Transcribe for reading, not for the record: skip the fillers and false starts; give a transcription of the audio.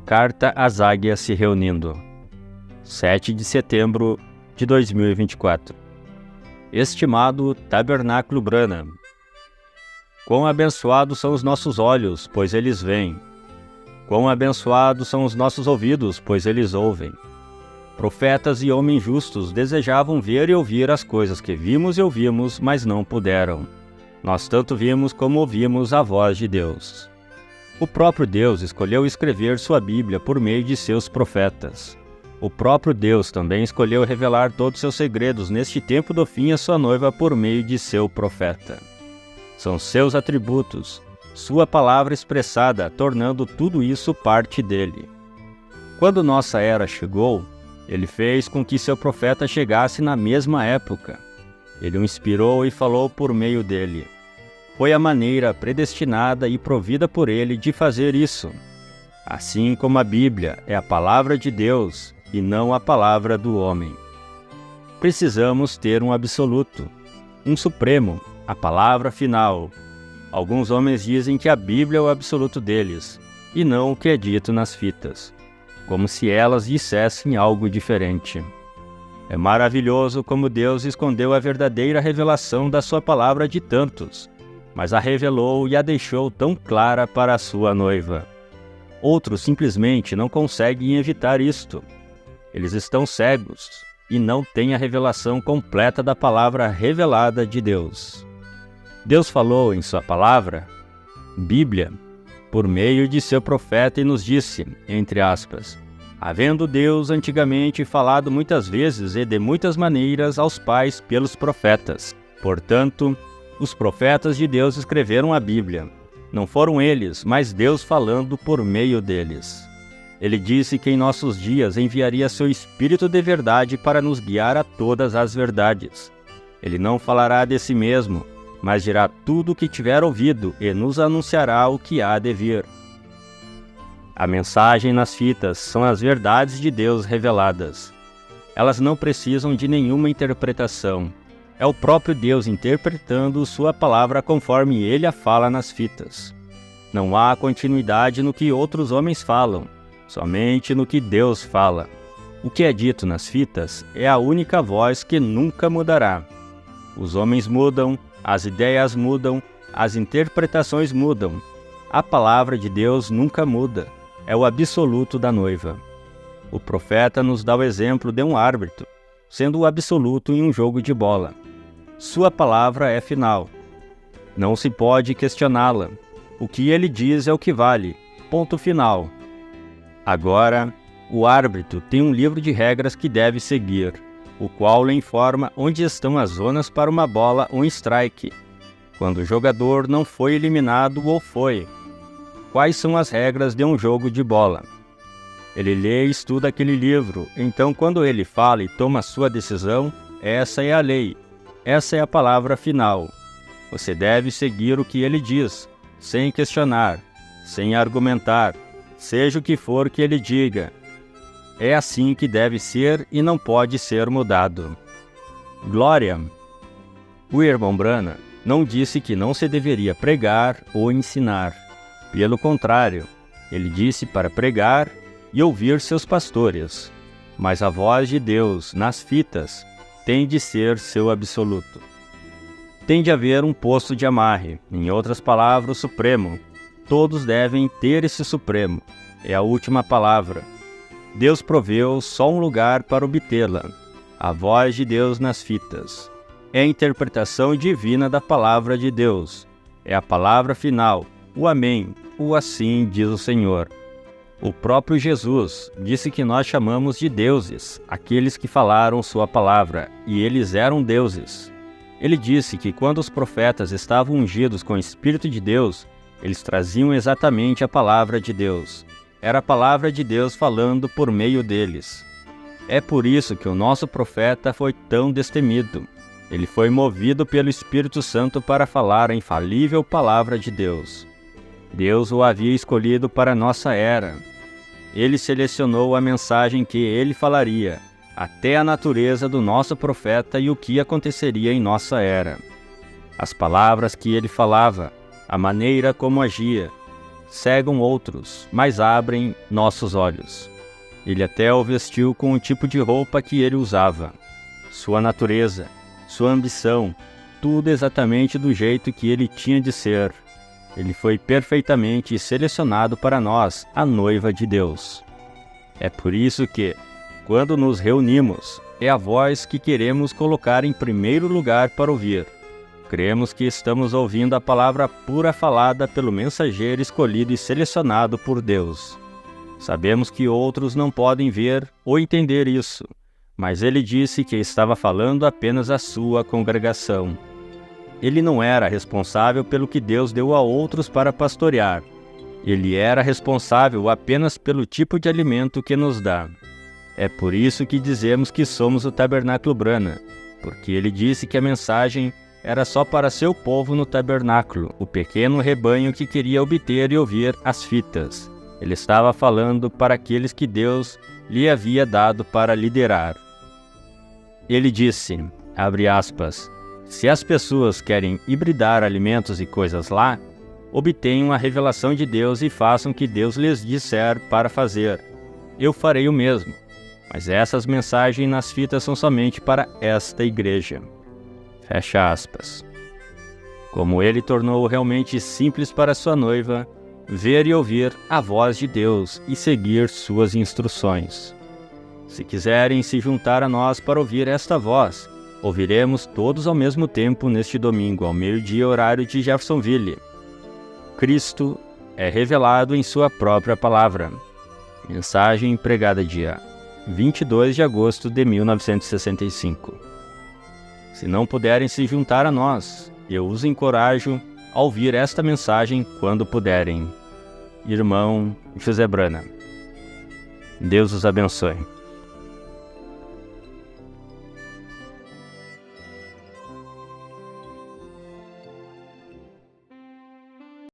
Carta às Águias se reunindo. 7 de setembro de 2024. Estimado Tabernáculo Branham, quão abençoados são os nossos olhos, pois eles veem. Quão abençoados são os nossos ouvidos, pois eles ouvem. Profetas e homens justos desejavam ver e ouvir as coisas que vimos e ouvimos, mas não puderam. Nós tanto vimos como ouvimos a voz de Deus. O próprio Deus escolheu escrever sua Bíblia por meio de seus profetas. O próprio Deus também escolheu revelar todos seus segredos neste tempo do fim à sua noiva por meio de seu profeta. São seus atributos, sua palavra expressada, tornando tudo isso parte dele. Quando nossa era chegou, ele fez com que seu profeta chegasse na mesma época. Ele o inspirou e falou por meio dele. Foi a maneira predestinada e provida por ele de fazer isso. Assim como a Bíblia é a palavra de Deus e não a palavra do homem. Precisamos ter um absoluto, um supremo, a palavra final. Alguns homens dizem que a Bíblia é o absoluto deles, e não o que é dito nas fitas, como se elas dissessem algo diferente. É maravilhoso como Deus escondeu a verdadeira revelação da sua palavra de tantos, mas a revelou e a deixou tão clara para a sua noiva. Outros simplesmente não conseguem evitar isto. Eles estão cegos e não têm a revelação completa da palavra revelada de Deus. Deus falou em sua palavra, Bíblia, por meio de seu profeta e nos disse, entre aspas, havendo Deus antigamente falado muitas vezes e de muitas maneiras aos pais pelos profetas. Portanto, os profetas de Deus escreveram a Bíblia. Não foram eles, mas Deus falando por meio deles. Ele disse que em nossos dias enviaria seu Espírito de verdade para nos guiar a todas as verdades. Ele não falará de si mesmo, mas dirá tudo o que tiver ouvido e nos anunciará o que há de vir. A mensagem nas fitas são as verdades de Deus reveladas. Elas não precisam de nenhuma interpretação. É o próprio Deus interpretando sua palavra conforme ele a fala nas fitas. Não há continuidade no que outros homens falam, somente no que Deus fala. O que é dito nas fitas é a única voz que nunca mudará. Os homens mudam, as ideias mudam, as interpretações mudam. A palavra de Deus nunca muda, é o absoluto da noiva. O profeta nos dá o exemplo de um árbitro, sendo o absoluto em um jogo de bola. Sua palavra é final. Não se pode questioná-la. O que ele diz é o que vale. Ponto final. Agora, o árbitro tem um livro de regras que deve seguir, o qual lhe informa onde estão as zonas para uma bola ou strike, quando o jogador não foi eliminado ou foi. Quais são as regras de um jogo de bola? Ele lê e estuda aquele livro, então quando ele fala e toma sua decisão, essa é a lei. Essa é a palavra final. Você deve seguir o que ele diz, sem questionar, sem argumentar, seja o que for que ele diga. É assim que deve ser e não pode ser mudado. Glória! O irmão Branham não disse que não se deveria pregar ou ensinar. Pelo contrário, ele disse para pregar e ouvir seus pastores. Mas a voz de Deus nas fitas tem de ser seu absoluto. Tem de haver um posto de amarre, em outras palavras, o supremo. Todos devem ter esse supremo. É a última palavra. Deus proveu só um lugar para obtê-la. A voz de Deus nas fitas. É a interpretação divina da palavra de Deus. É a palavra final, o amém, o assim diz o Senhor. O próprio Jesus disse que nós chamamos de deuses aqueles que falaram sua palavra, e eles eram deuses. Ele disse que quando os profetas estavam ungidos com o Espírito de Deus, eles traziam exatamente a palavra de Deus. Era a palavra de Deus falando por meio deles. É por isso que o nosso profeta foi tão destemido. Ele foi movido pelo Espírito Santo para falar a infalível palavra de Deus. Deus o havia escolhido para nossa era. Ele selecionou a mensagem que ele falaria, até a natureza do nosso profeta e o que aconteceria em nossa era. As palavras que ele falava, a maneira como agia, cegam outros, mas abrem nossos olhos. Ele até o vestiu com o tipo de roupa que ele usava. Sua natureza, sua ambição, tudo exatamente do jeito que ele tinha de ser. Ele foi perfeitamente selecionado para nós, a noiva de Deus. É por isso que, quando nos reunimos, é a voz que queremos colocar em primeiro lugar para ouvir. Cremos que estamos ouvindo a palavra pura falada pelo mensageiro escolhido e selecionado por Deus. Sabemos que outros não podem ver ou entender isso, mas ele disse que estava falando apenas à sua congregação. Ele não era responsável pelo que Deus deu a outros para pastorear. Ele era responsável apenas pelo tipo de alimento que nos dá. É por isso que dizemos que somos o Tabernáculo Brana, porque ele disse que a mensagem era só para seu povo no tabernáculo, o pequeno rebanho que queria obter e ouvir as fitas. Ele estava falando para aqueles que Deus lhe havia dado para liderar. Ele disse, abre aspas, se as pessoas querem hibridar alimentos e coisas lá, obtenham a revelação de Deus e façam o que Deus lhes disser para fazer. Eu farei o mesmo, mas essas mensagens nas fitas são somente para esta igreja. Fecha aspas. Como ele tornou realmente simples para sua noiva ver e ouvir a voz de Deus e seguir suas instruções. Se quiserem se juntar a nós para ouvir esta voz, ouviremos todos ao mesmo tempo neste domingo, ao meio-dia, horário de Jeffersonville. Cristo é revelado em sua própria palavra. Mensagem pregada dia 22 de agosto de 1965. Se não puderem se juntar a nós, eu os encorajo a ouvir esta mensagem quando puderem. Irmão José Brana. Deus os abençoe.